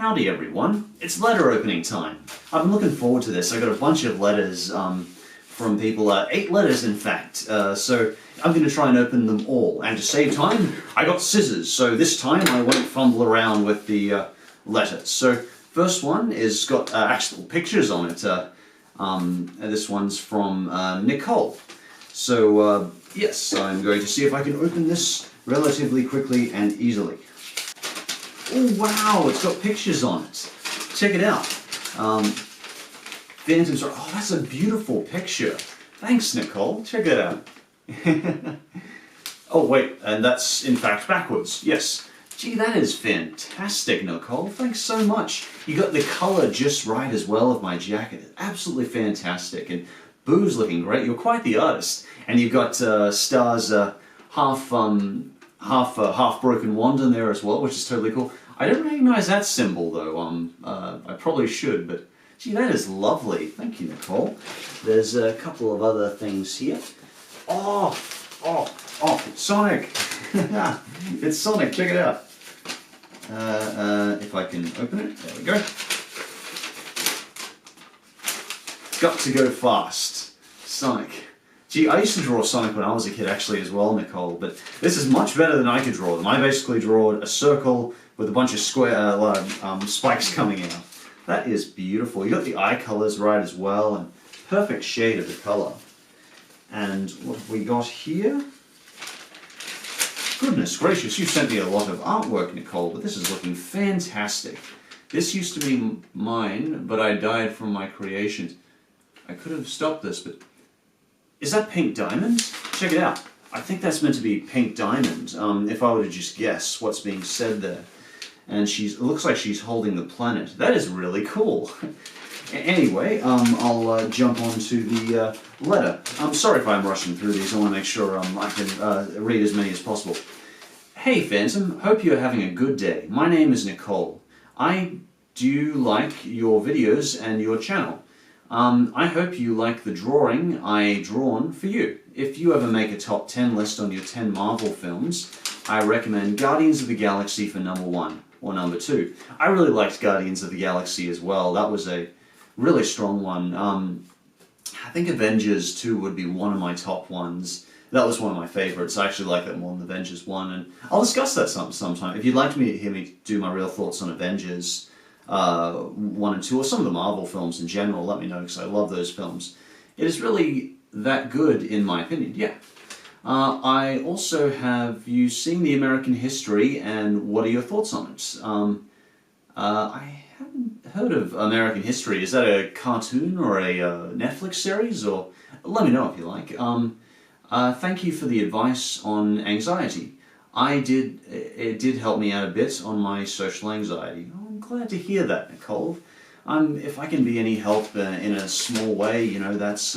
Howdy everyone, it's letter opening time. I've been looking forward to this. I got a bunch of letters from people, 8 letters in fact, so I'm going to try and open them all. And to save time, I got scissors, so this time I won't fumble around with the letters. So first one is got actual pictures on it. This one's from Nicole. So yes, I'm going to see if I can open this relatively quickly and easily. Oh wow, it's got pictures on it. Check it out. PhantomStrider. Oh, that's a beautiful picture. Thanks, Nicole. Check it out. Oh wait, and that's in fact backwards. Yes. Gee, that is fantastic, Nicole. Thanks so much. You got the color just right as well of my jacket. Absolutely fantastic. And Boo's looking great. You're quite the artist. And you've got Star's half broken wand in there as well, which is totally cool. I don't recognize that symbol though. I probably should, but gee, that is lovely. Thank you, Nicole. There's a couple of other things here. Oh, Sonic. It's Sonic. Check it out. If I can open it, there we go. Got to go fast. Sonic. Gee, I used to draw Sonic when I was a kid actually as well, Nicole, but this is much better than I could draw them. I basically drew a circle with a bunch of square spikes coming out. That is beautiful. You got the eye colors right as well, and perfect shade of the color. And what have we got here? Goodness gracious, you sent me a lot of artwork, Nicole, but this is looking fantastic. This used to be mine, but I died from my creations. I could have stopped this, but is that pink diamond? Check it out. I think that's meant to be pink diamond, if I were to just guess what's being said there. And it looks like she's holding the planet. That is really cool. Anyway, I'll jump on to the letter. I'm sorry if I'm rushing through these. I want to make sure I can read as many as possible. Hey Phantom, hope you're having a good day. My name is Nicole. I do like your videos and your channel. I hope you like the drawing I drawn for you. If you ever make a top 10 list on your 10 Marvel films, I recommend Guardians of the Galaxy for number 1 or number 2. I really liked Guardians of the Galaxy as well. That was a really strong one. I think Avengers 2 would be one of my top ones. That was one of my favorites. I actually like that more than Avengers 1, and I'll discuss that sometime. If you'd like to hear me do my real thoughts on Avengers 1 and 2, or some of the Marvel films in general, let me know, because I love those films. It is really that good, in my opinion, yeah. I also have you seen the American history, and what are your thoughts on it? I haven't heard of American history. Is that a cartoon or a Netflix series? Or let me know if you like. Thank you for the advice on anxiety. It did help me out a bit on my social anxiety. Oh, I'm glad to hear that, Nicole. If I can be any help in a small way, you know, that's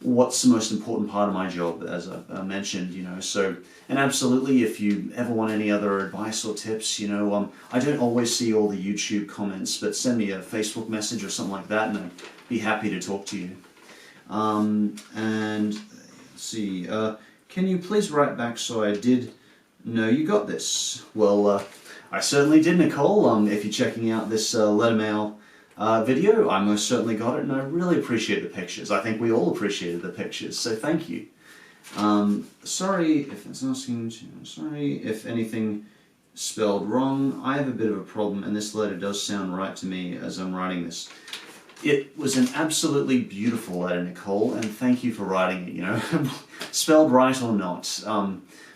what's the most important part of my job, as I mentioned, you know. So, and absolutely, if you ever want any other advice or tips, you know, I don't always see all the YouTube comments, but send me a Facebook message or something like that, and I'd be happy to talk to you. And let's see, can you please write back so I did know you got this? Well, I certainly did, Nicole. If you're checking out this letter mail video, I most certainly got it, and I really appreciate the pictures. I think we all appreciated the pictures, so thank you. Sorry if it's asking to, sorry if anything spelled wrong. I have a bit of a problem, and this letter does sound right to me as I'm writing this. It was an absolutely beautiful letter, Nicole, and thank you for writing it, you know, spelled right or not.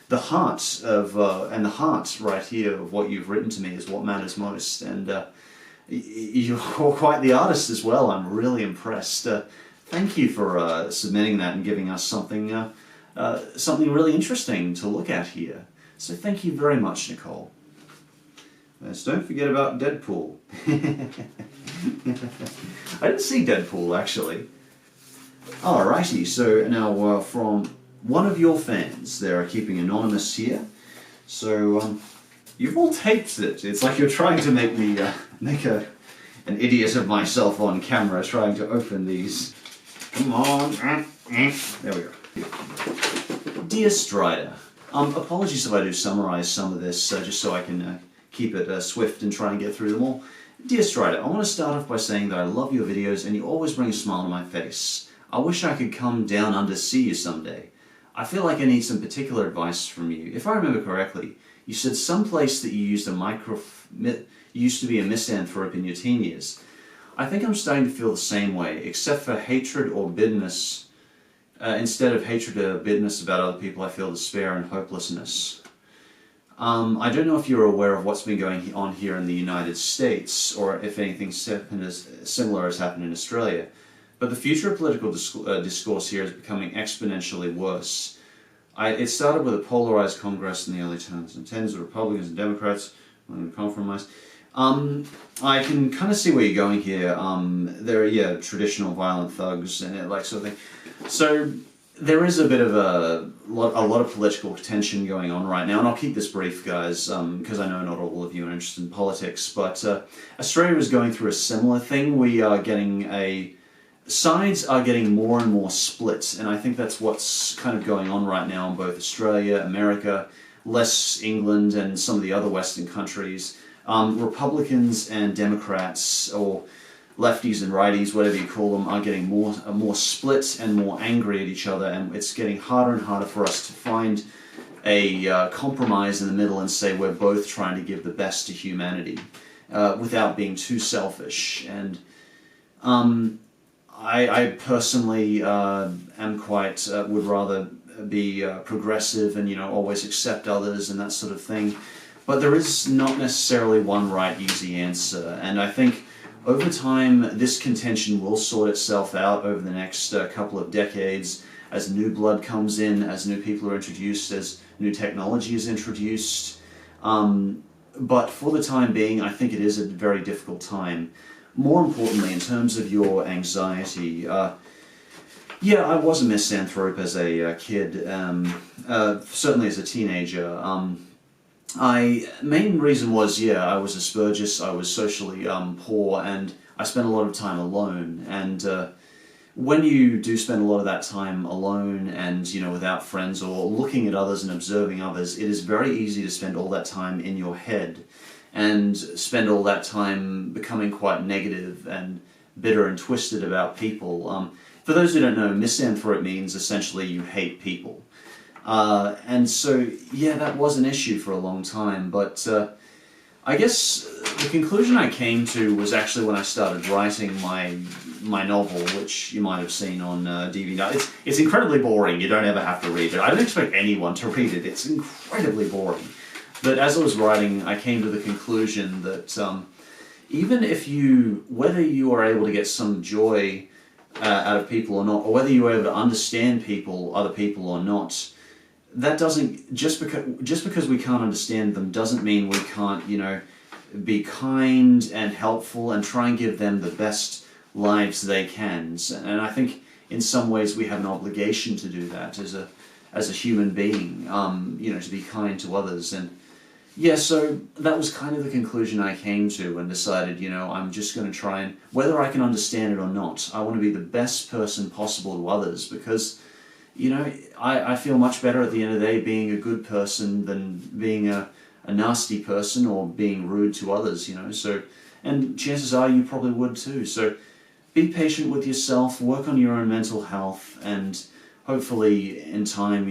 The heart of, and the heart right here of what you've written to me is what matters most, and you're quite the artist as well. I'm really impressed. Thank you for submitting that and giving us something really interesting to look at here. So thank you very much, Nicole. Let's don't forget about Deadpool. I didn't see Deadpool, actually. Alrighty, so now from one of your fans. They're keeping anonymous here. So, you've all taped it. It's like you're trying to make me make an idiot of myself on camera trying to open these. Come on. There we go. Dear Strider, apologies if I do summarize some of this just so I can keep it swift and try and get through them all. Dear Strider, I want to start off by saying that I love your videos and you always bring a smile to my face. I wish I could come down under to see you someday. I feel like I need some particular advice from you. If I remember correctly, you said someplace that you used used to be a misanthrope in your teen years. I think I'm starting to feel the same way, except for hatred or bitterness. Instead of hatred or bitterness about other people, I feel despair and hopelessness. I don't know if you're aware of what's been going on here in the United States, or if anything similar has happened in Australia, but the future of political discourse here is becoming exponentially worse. It started with a polarized Congress in the early 2010s with Republicans and Democrats compromised. I can kind of see where you're going here. There are, traditional violent thugs and it, like sort of thing. So there is a bit of a lot of political tension going on right now, and I'll keep this brief, guys, because I know not all of you are interested in politics, but Australia is going through a similar thing. We are getting sides are getting more and more split, and I think that's what's kind of going on right now in both Australia, America, less England, and some of the other Western countries. Republicans and Democrats, or lefties and righties, whatever you call them, are getting more split and more angry at each other, and it's getting harder and harder for us to find a compromise in the middle and say we're both trying to give the best to humanity without being too selfish. And I personally am quite would rather be progressive and always accept others and that sort of thing. But there is not necessarily one right, easy answer, and I think over time this contention will sort itself out over the next couple of decades as new blood comes in, as new people are introduced, as new technology is introduced. But for the time being, I think it is a very difficult time. More importantly, in terms of your anxiety, yeah, I was a misanthrope as a kid, certainly as a teenager. Main reason was, I was Asperger's, I was socially poor, and I spent a lot of time alone. And when you do spend a lot of that time alone and, without friends or looking at others and observing others, it is very easy to spend all that time in your head and spend all that time becoming quite negative and bitter and twisted about people. For those who don't know, misanthrope means essentially you hate people. And so, that was an issue for a long time, but I guess the conclusion I came to was actually when I started writing my novel, which you might have seen on DVD. It's incredibly boring, you don't ever have to read it. I don't expect anyone to read it, it's incredibly boring. But as I was writing, I came to the conclusion that even if whether you are able to get some joy out of people or not, or whether you are able to understand other people or not, that doesn't, just because we can't understand them doesn't mean we can't, be kind and helpful and try and give them the best lives they can. And I think in some ways we have an obligation to do that as a human being, to be kind to others. And so that was kind of the conclusion I came to and decided, I'm just going to try and, whether I can understand it or not, I want to be the best person possible to others, because I feel much better at the end of the day being a good person than being a nasty person or being rude to others, So, and chances are you probably would too. So be patient with yourself, work on your own mental health, and hopefully in time,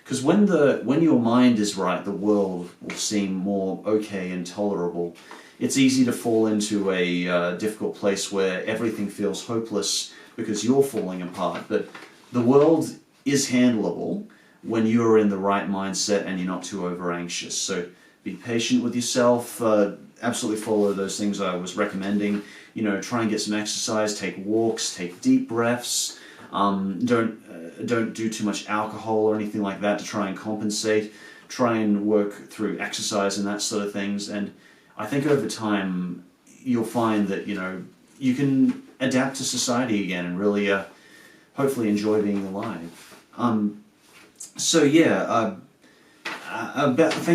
because when your mind is right, the world will seem more okay and tolerable. It's easy to fall into a difficult place where everything feels hopeless because you're falling apart, but the world is handleable when you're in the right mindset and you're not too over-anxious. So be patient with yourself, absolutely follow those things I was recommending. Try and get some exercise, take walks, take deep breaths. Don't do too much alcohol or anything like that to try and compensate. Try and work through exercise and that sort of things. And I think over time you'll find that, you can adapt to society again and really hopefully enjoy being alive. Thank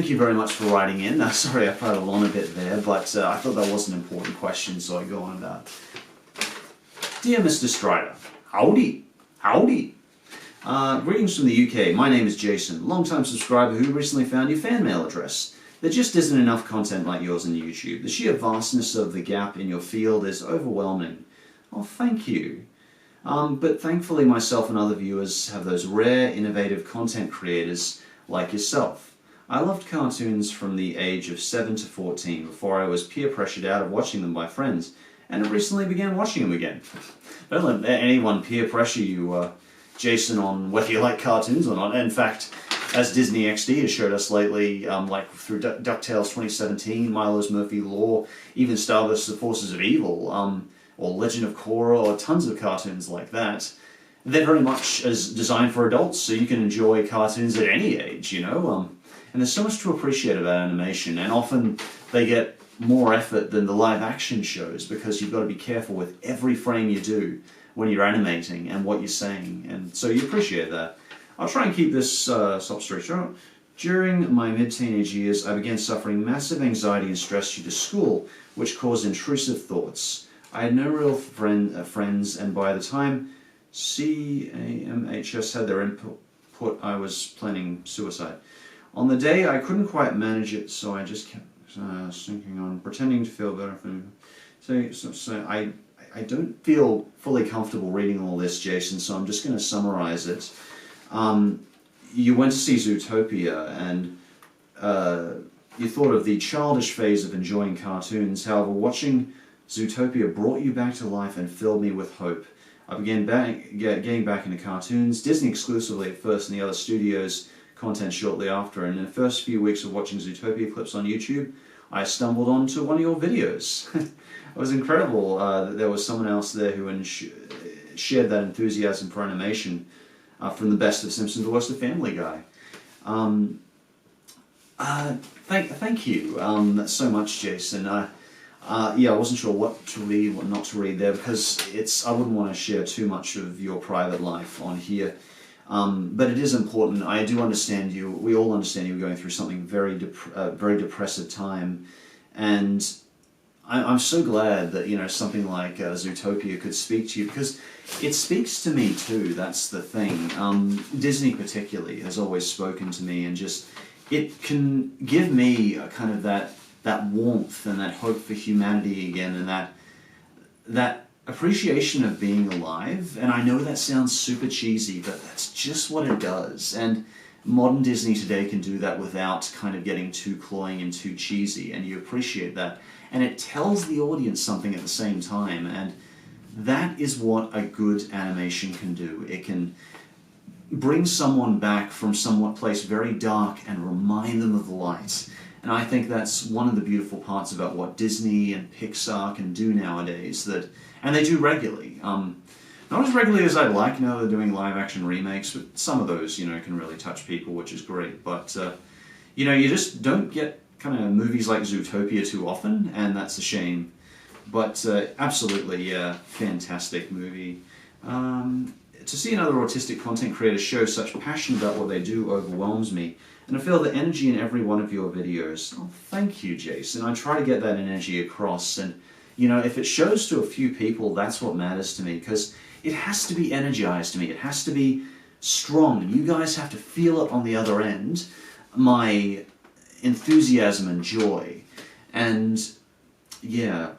you very much for writing in. Sorry I prattled on a bit there, but I thought that was an important question, so I go on about. Dear Mr. Strider, howdy. Greetings from the UK. My name is Jason, long-time subscriber who recently found your fan mail address. there just isn't enough content like yours on YouTube. The sheer vastness of the gap in your field is overwhelming. Oh, thank you. But thankfully myself and other viewers have those rare, innovative content creators like yourself. I loved cartoons from the age of 7 to 14 before I was peer pressured out of watching them by friends, and I recently began watching them again. Don't let anyone peer pressure you, Jason, on whether you like cartoons or not. In fact, as Disney XD has showed us lately, like through DuckTales 2017, Milo's Murphy Law, even Stardust The Forces of Evil, or Legend of Korra, or tons of cartoons like that, they're very much as designed for adults, so you can enjoy cartoons at any age, you know? And there's so much to appreciate about animation, and often they get more effort than the live action shows because you've got to be careful with every frame you do when you're animating and what you're saying, and so you appreciate that. I'll try and keep this stop straight short. During my mid-teenage years, I began suffering massive anxiety and stress due to school, which caused intrusive thoughts. I had no real friends, and by the time CAMHS had their input, I was planning suicide. On the day, I couldn't quite manage it, so I just kept thinking on pretending to feel better. So I don't feel fully comfortable reading all this, Jason, so I'm just going to summarize it. You went to see Zootopia, and you thought of the childish phase of enjoying cartoons. However, watching Zootopia brought you back to life and filled me with hope. I began getting back into cartoons, Disney exclusively at first, and the other studios' content shortly after. And in the first few weeks of watching Zootopia clips on YouTube, I stumbled onto one of your videos. It was incredible that there was someone else there who shared that enthusiasm for animation, from the best of Simpsons to worst of Family Guy. Thank you so much, Jason. Yeah, I wasn't sure what to read, what not to read there, because I wouldn't want to share too much of your private life on here. But it is important. I do understand you. We all understand you were going through something very depressive time, and I'm so glad that something like Zootopia could speak to you, because it speaks to me too. That's the thing. Disney particularly has always spoken to me, and just it can give me a kind of that warmth and that hope for humanity again, and that appreciation of being alive. And I know that sounds super cheesy, but that's just what it does. And modern Disney today can do that without kind of getting too cloying and too cheesy, and you appreciate that. And it tells the audience something at the same time, and that is what a good animation can do. It can bring someone back from some place very dark and remind them of the light. And I think that's one of the beautiful parts about what Disney and Pixar can do nowadays, and they do regularly. Not as regularly as I'd like. Now they're doing live-action remakes, but some of those, can really touch people, which is great. But, you just don't get kind of movies like Zootopia too often, and that's a shame. But absolutely, yeah, fantastic movie. To see another autistic content creator show such passion about what they do overwhelms me. And I feel the energy in every one of your videos. Oh, thank you, Jason. I try to get that energy across, and if it shows to a few people, that's what matters to me, because it has to be energized to me. It has to be strong. You guys have to feel it on the other end, my enthusiasm and joy. And yeah,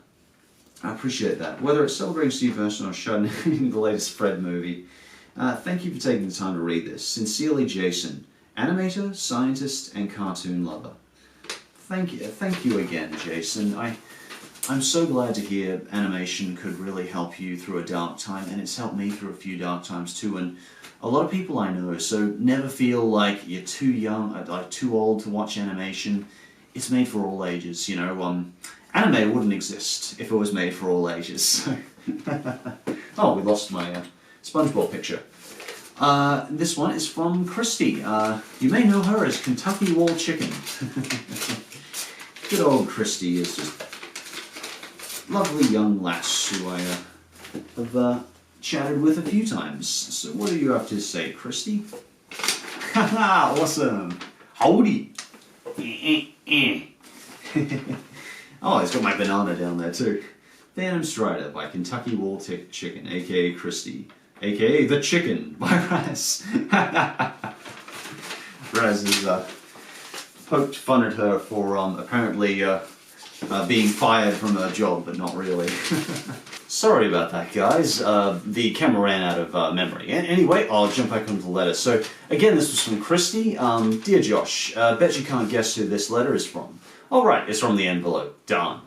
I appreciate that. Whether it's celebrating Steve Urson or shunning the latest Fred movie, thank you for taking the time to read this. Sincerely, Jason, animator, scientist, and cartoon lover. Thank you again, Jason. I'm so glad to hear animation could really help you through a dark time, and it's helped me through a few dark times too, and a lot of people I know, so never feel like you're too young, like too old to watch animation. It's made for all ages, Anime wouldn't exist if it was made for all ages. Oh, we lost my SpongeBob picture. This one is from Christy. You may know her as Kentucky Wall Chicken. Good old Christy is just lovely young lass who I have chatted with a few times. So what do you have to say, Christy? Haha, awesome. Howdy. Oh, he's got my banana down there too. PhantomStrider by Kentucky Wall Chicken, aka Christy, aka The Chicken by Raz. Raz is poked fun at her for apparently being fired from her job, but not really. Sorry about that, guys. The camera ran out of memory. Anyway, I'll jump back onto the letter. So, again, this was from Christy. Dear Josh, bet you can't guess who this letter is from. Oh, right, it's from the envelope. Darn.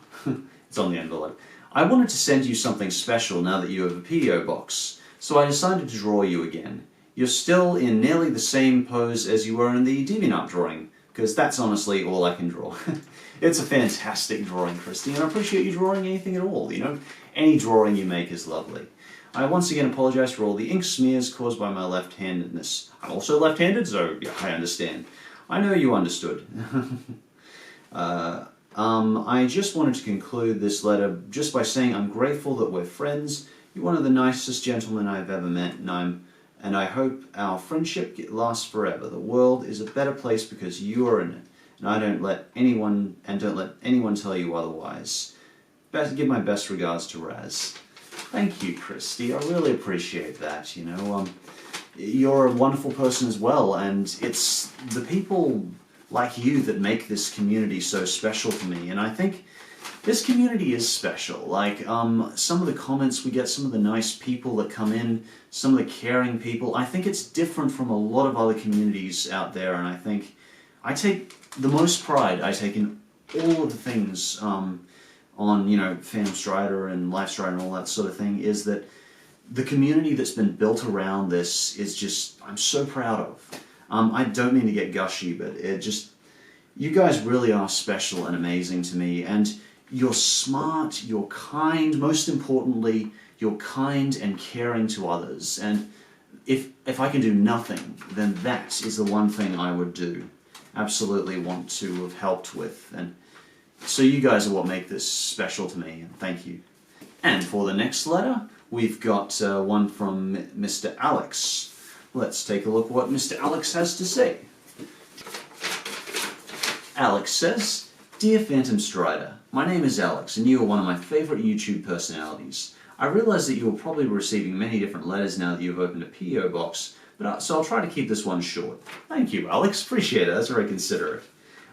It's on the envelope. I wanted to send you something special now that you have a P.O. box, so I decided to draw you again. You're still in nearly the same pose as you were in the DeviantArt drawing, because that's honestly all I can draw. It's a fantastic drawing, Christy, and I appreciate you drawing anything at all, you know? Any drawing you make is lovely. I once again apologize for all the ink smears caused by my left-handedness. I'm also left-handed, so yeah, I understand. I know you understood. I just wanted to conclude this letter just by saying I'm grateful that we're friends. You're one of the nicest gentlemen I've ever met, and I hope our friendship lasts forever. The world is a better place because you are in it, and don't let anyone tell you otherwise. Give my best regards to Raz. Thank you, Christy. I really appreciate that. You know, you're a wonderful person as well, and it's the people like you that make this community so special to me. And I think this community is special. Like some of the comments we get, some of the nice people that come in, some of the caring people. I think it's different from a lot of other communities out there, and I think I take the most pride in all of the things on, you know, PhantomStrider and LifeStrider and all that sort of thing, is that the community that's been built around this is just, I'm so proud of. I don't mean to get gushy, but you guys really are special and amazing to me, and you're smart, you're kind, most importantly, you're kind and caring to others, and if I can do nothing, then that is the one thing I would do. Absolutely want to have helped with, and so you guys are what make this special to me, and thank you. And for the next letter, we've got one from Mr. Alex. Let's take a look what Mr. Alex has to say. Alex says, Dear PhantomStrider, my name is Alex, and you are one of my favorite YouTube personalities. I realize that you will probably be receiving many different letters now that you've opened a P.O. box, so I'll try to keep this one short. Thank you, Alex. Appreciate it. That's very considerate.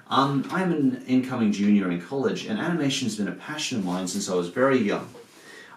I'm an incoming junior in college, and animation has been a passion of mine since I was very young.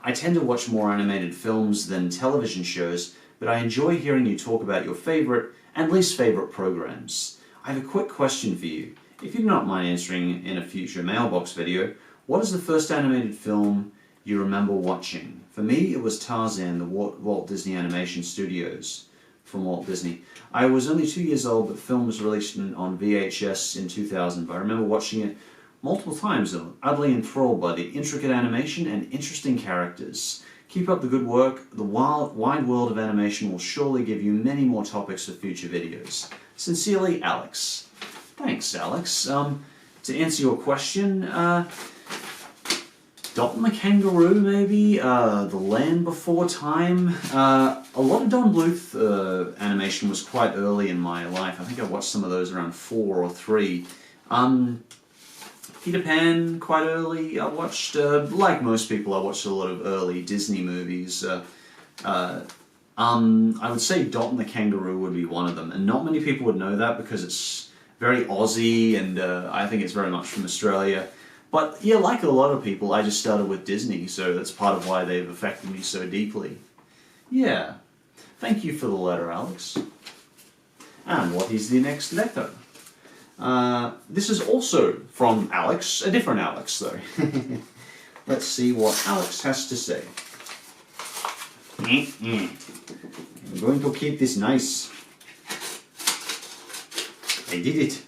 I tend to watch more animated films than television shows, but I enjoy hearing you talk about your favorite and least favorite programs. I have a quick question for you. If you do not mind answering in a future Mailbox video, what is the first animated film you remember watching? For me, it was Tarzan, the Walt Disney Animation Studios from Walt Disney. I was only 2 years old, but the film was released on VHS in 2000, but I remember watching it multiple times and utterly enthralled by the intricate animation and interesting characters. Keep up the good work. The wide world of animation will surely give you many more topics for future videos. Sincerely, Alex. Thanks, Alex. To answer your question, Dot and the Kangaroo, maybe? The Land Before Time? A lot of Don Bluth animation was quite early in my life. I think I watched some of those around 4 or 3. Peter Pan, quite early. I watched, like most people, I watched a lot of early Disney movies. I would say Dot and the Kangaroo would be one of them, and not many people would know that because it's very Aussie, and I think it's very much from Australia. But yeah, like a lot of people, I just started with Disney, so that's part of why they've affected me so deeply. Yeah. Thank you for the letter, Alex. And what is the next letter? This is also from Alex, a different Alex though. Let's see what Alex has to say. I'm going to keep this nice. I did it.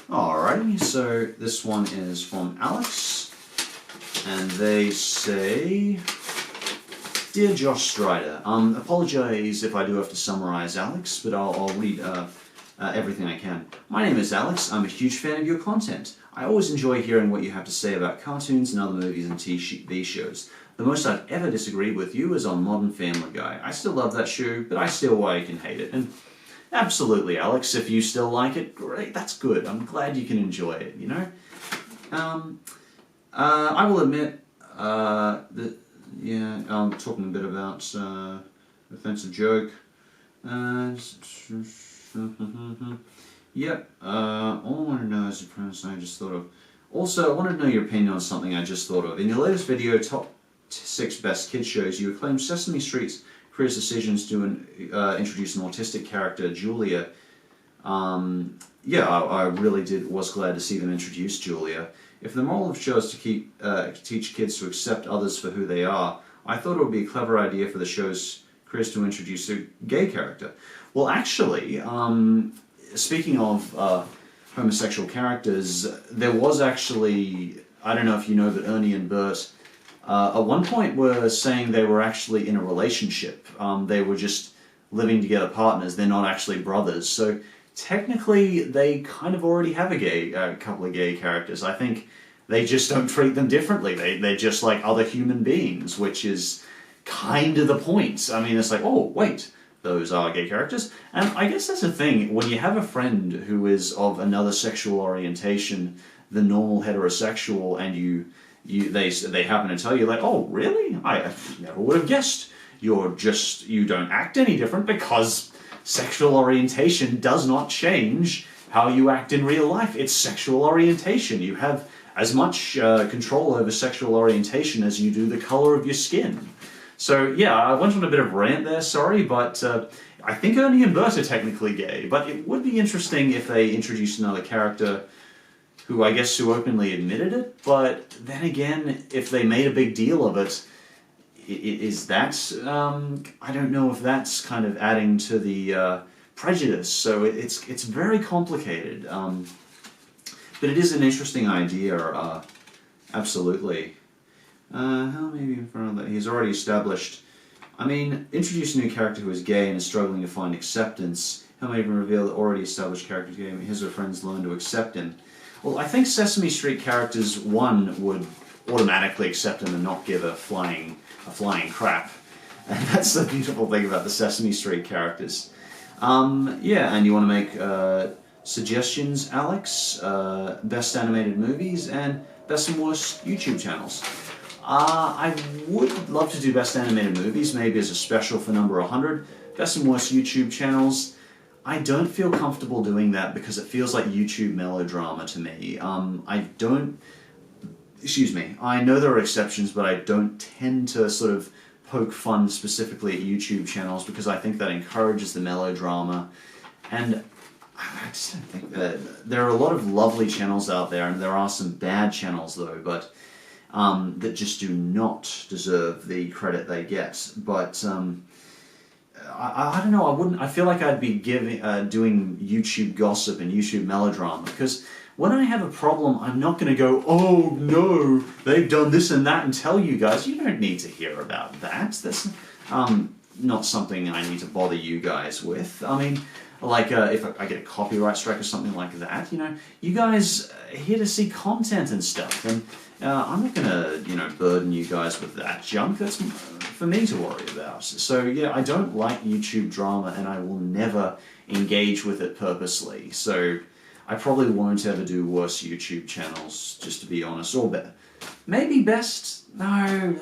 Alrighty, so this one is from Alex, and they say, Dear Josh Strider, apologize if I do have to summarize Alex, but I'll read everything I can. My name is Alex. I'm a huge fan of your content. I always enjoy hearing what you have to say about cartoons and other movies and TV shows. The most I've ever disagreed with you is on Modern Family Guy. I still love that show, but I still why you can hate it. And absolutely, Alex, if you still like it, great, that's good. I'm glad you can enjoy it, you know? I will admit that, yeah, I'm talking a bit about offensive joke. Yep. All I want to know is the premise I just thought of. Also, I wanted to know your opinion on something I just thought of. In your latest video, Top 6 Best Kids Shows, you acclaimed Sesame Street's Creative decisions to introduce an autistic character, Julia. Yeah, I really was glad to see them introduce Julia. If the moral of the show is to teach kids to accept others for who they are, I thought it would be a clever idea for the show's creators to introduce a gay character. Well, actually, speaking of homosexual characters, there was actually, I don't know if you know, but Ernie and Bert at one point were saying they were actually in a relationship. They were just living together partners. They're not actually brothers. So technically, they kind of already have a couple of gay characters. I think they just don't treat them differently. They're just like other human beings, which is kind of the point. I mean, it's like, oh, wait, those are gay characters. And I guess that's the thing. When you have a friend who is of another sexual orientation than normal heterosexual, and they happen to tell you, like, oh, really? I never would have guessed. You don't act any different, because sexual orientation does not change how you act in real life. It's sexual orientation. You have as much control over sexual orientation as you do the color of your skin. So yeah, I went on a bit of a rant there, sorry, but I think Ernie and Bert are technically gay, but it would be interesting if they introduced another character who openly admitted it, but then again, if they made a big deal of it, is that, I don't know if that's kind of adding to the prejudice, so it's very complicated, but it is an interesting idea, absolutely. How maybe in front of that? He's already established. I mean, introduce a new character who is gay and is struggling to find acceptance. How may even reveal that already established character gay and his or her friends learn to accept him? Well, I think Sesame Street characters, one, would automatically accept him and not give a flying crap. And that's the beautiful thing about the Sesame Street characters. Yeah, and you want to make suggestions, Alex? Best animated movies and best and worst YouTube channels. I would love to do best animated movies, maybe as a special for number 100. Best and worst YouTube channels. I don't feel comfortable doing that because it feels like YouTube melodrama to me. I know there are exceptions, but I don't tend to sort of poke fun specifically at YouTube channels because I think that encourages the melodrama. And I just don't think that there are a lot of lovely channels out there, and there are some bad channels though, but that just do not deserve the credit they get. But I don't know. I feel like I'd be doing YouTube gossip and YouTube melodrama, because when I have a problem, I'm not going to go, oh no, they've done this and that, and tell you guys. You don't need to hear about that. That's not something I need to bother you guys with. I mean, like if I get a copyright strike or something like that, you guys are here to see content and stuff, and I'm not going to, burden you guys with that junk. That's for me to worry about. So yeah, I don't like YouTube drama, and I will never engage with it purposely. So I probably won't ever do worse YouTube channels, just to be honest, or better. Maybe best? No,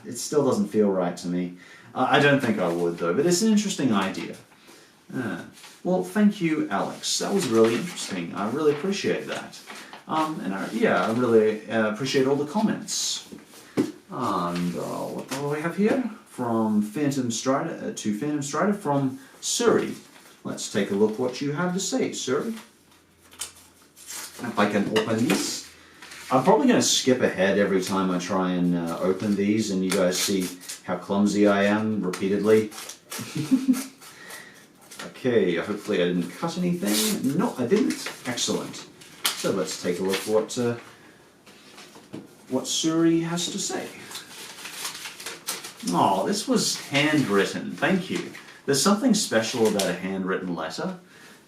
it still doesn't feel right to me. I don't think I would though, but it's an interesting idea. Well, thank you, Alex. That was really interesting. I really appreciate that. And I really appreciate all the comments. And what do we have here? From PhantomStrider to PhantomStrider from Surrey. Let's take a look what you have to say, Surrey. If I can open these. I'm probably going to skip ahead every time I try and open these, and you guys see how clumsy I am repeatedly. Okay, hopefully I didn't cut anything. No, I didn't. Excellent. So let's take a look what Surrey has to say. Oh, this was handwritten. Thank you. There's something special about a handwritten letter,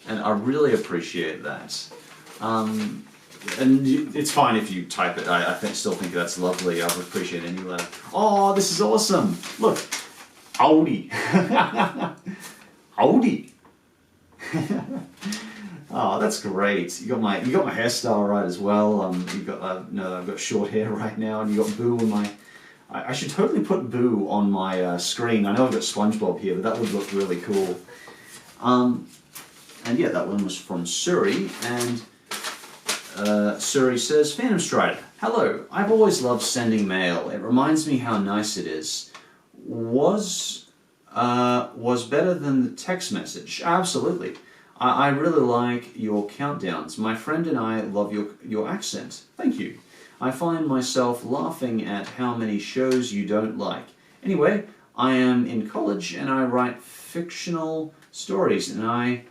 and I really appreciate that. And it's fine if you type it. I still think that's lovely. I would appreciate any letter. Oh, this is awesome. Look. Howdy. Howdy. Oh, that's great. You got my hairstyle right as well. I've got short hair right now, and you got Boo I should totally put Boo on my screen. I know I've got SpongeBob here, but that would look really cool. And yeah, that one was from Suri, and Suri says, PhantomStrider, hello, I've always loved sending mail. It reminds me how nice it is. Was better than the text message. Absolutely. I really like your countdowns. My friend and I love your accent. Thank you. I find myself laughing at how many shows you don't like. Anyway, I am in college and I write fictional stories, and I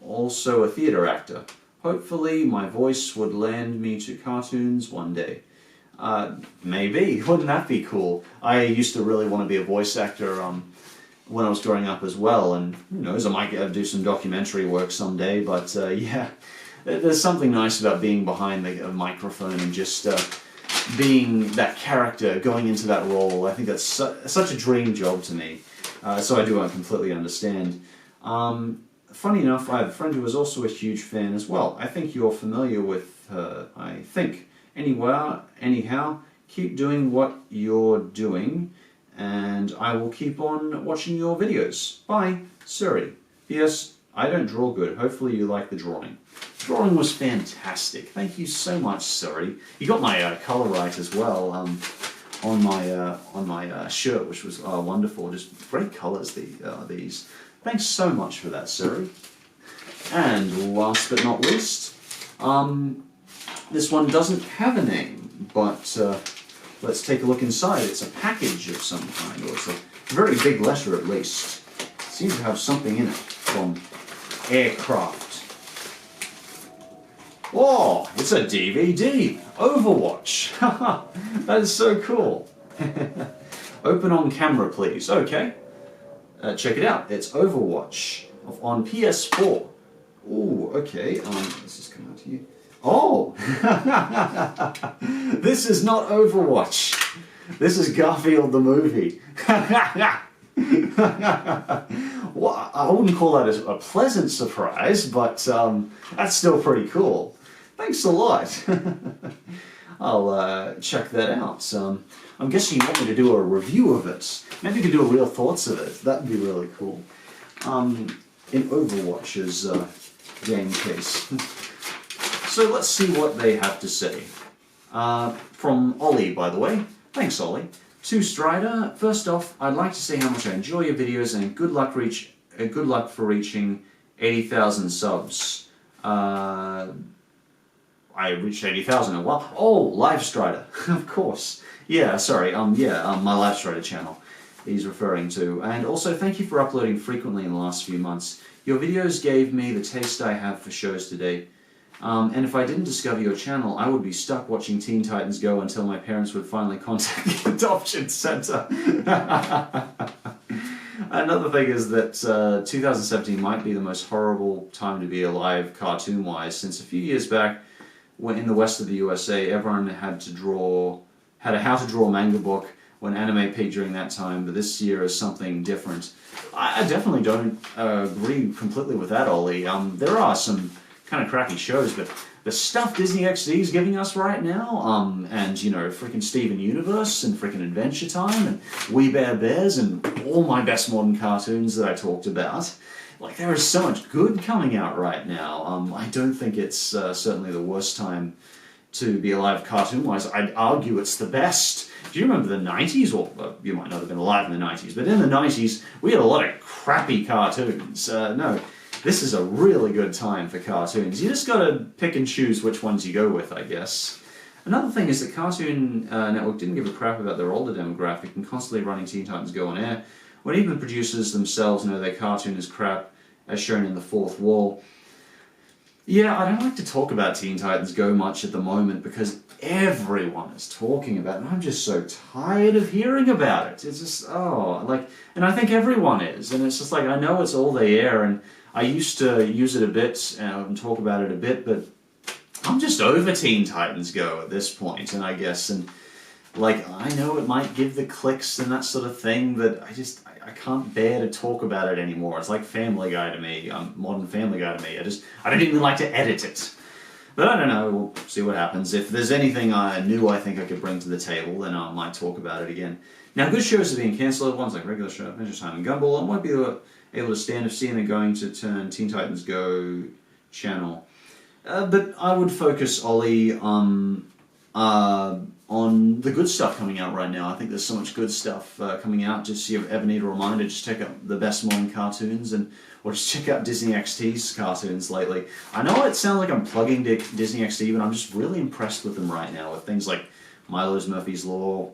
also a theatre actor. Hopefully my voice would land me to cartoons one day. Maybe. Wouldn't that be cool? I used to really want to be a voice actor when I was growing up as well, and who knows, I might get to do some documentary work someday, but yeah, there's something nice about being behind the microphone and just being that character, going into that role. I think that's such a dream job to me, so I completely understand. Funny enough, I have a friend who is also a huge fan as well. I think you're familiar with her, I think. Anyhow, keep doing what you're doing, and I will keep on watching your videos. Bye, Suri. P.S. I don't draw good. Hopefully you like the drawing. The drawing was fantastic. Thank you so much, Suri. You got my color right as well on my shirt, which was wonderful. Just great colors, these. Thanks so much for that, Suri. And last but not least, this one doesn't have a name, but let's take a look inside. It's a package of some kind, or it's a very big letter at least. It seems to have something in it from Aircraft. Oh, it's a DVD! Overwatch! That is so cool! Open on camera, please. Okay. Check it out. It's Overwatch on PS4. Ooh, okay. Let's just come out here. Oh! This is not Overwatch. This is Garfield the movie. Well, I wouldn't call that a pleasant surprise, but that's still pretty cool. Thanks a lot. I'll check that out. I'm guessing you want me to do a review of it. Maybe you could do a real thoughts of it. That'd be really cool. In Overwatch's game case. So let's see what they have to say. From Ollie, by the way. Thanks, Ollie. To Strider, first off, I'd like to say how much I enjoy your videos and good luck for reaching 80,000 subs. I reached 80,000 in a while. Oh, Live Strider, of course. Yeah, sorry, my Live Strider channel he's referring to. And also, thank you for uploading frequently in the last few months. Your videos gave me the taste I have for shows today. And if I didn't discover your channel, I would be stuck watching Teen Titans Go until my parents would finally contact the adoption center. Another thing is that 2017 might be the most horrible time to be alive cartoon-wise, since a few years back, when in the west of the USA, everyone had a how to draw manga book when anime peaked during that time, but this year is something different. I definitely don't agree completely with that, Ollie. There are some kind of crappy shows, but the stuff Disney XD is giving us right now, and, you know, freaking Steven Universe, and freaking Adventure Time, and We Bare Bears, and all my best modern cartoons that I talked about. Like, there is so much good coming out right now. I don't think it's certainly the worst time to be alive cartoon-wise. I'd argue it's the best. Do you remember the 90s? Well, you might not have been alive in the 90s, but in the 90s, we had a lot of crappy cartoons. No, this is a really good time for cartoons. You just gotta pick and choose which ones you go with, I guess. Another thing is that Cartoon Network didn't give a crap about their older demographic and constantly running Teen Titans Go on air, when even the producers themselves know their cartoon is crap, as shown in The Fourth Wall. Yeah, I don't like to talk about Teen Titans Go much at the moment because everyone is talking about it, and I'm just so tired of hearing about it. It's just, and I think everyone is, and it's just like, I know it's all they air, and I used to use it a bit and talk about it a bit, but I'm just over Teen Titans Go at this point, and I guess, and like, I know it might give the clicks and that sort of thing, but I can't bear to talk about it anymore. It's like Family Guy to me, modern Family Guy to me. I don't even like to edit it. But I don't know, we'll see what happens. If there's anything new I think I could bring to the table, then I might talk about it again. Now, good shows are being cancelled, ones like Regular Show, Adventure Time, and Gumball. I might be able to stand if seeing they're going to turn Teen Titans Go channel. But I would focus, Ollie, on the good stuff coming out right now. I think there's so much good stuff coming out. Just if you ever need a reminder, just check out the best modern cartoons, or just check out Disney XT's cartoons lately. I know it sounds like I'm plugging Disney XT, but I'm just really impressed with them right now, with things like Milo's Murphy's Law,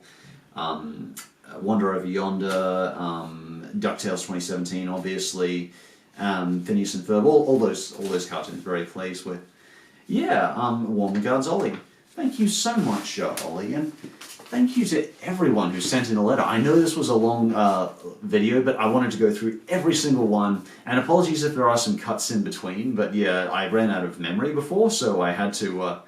Wander Over Yonder, DuckTales 2017, obviously, Phineas and Ferb, all those cartoons, very pleased with. Yeah, warm regards, Ollie. Thank you so much, Ollie, and thank you to everyone who sent in a letter. I know this was a long video, but I wanted to go through every single one, and apologies if there are some cuts in between, but yeah, I ran out of memory before, so I had to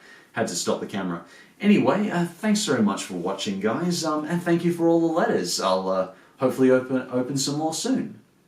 stop the camera. Anyway, thanks very much for watching, guys, and thank you for all the letters. I'll hopefully open some more soon.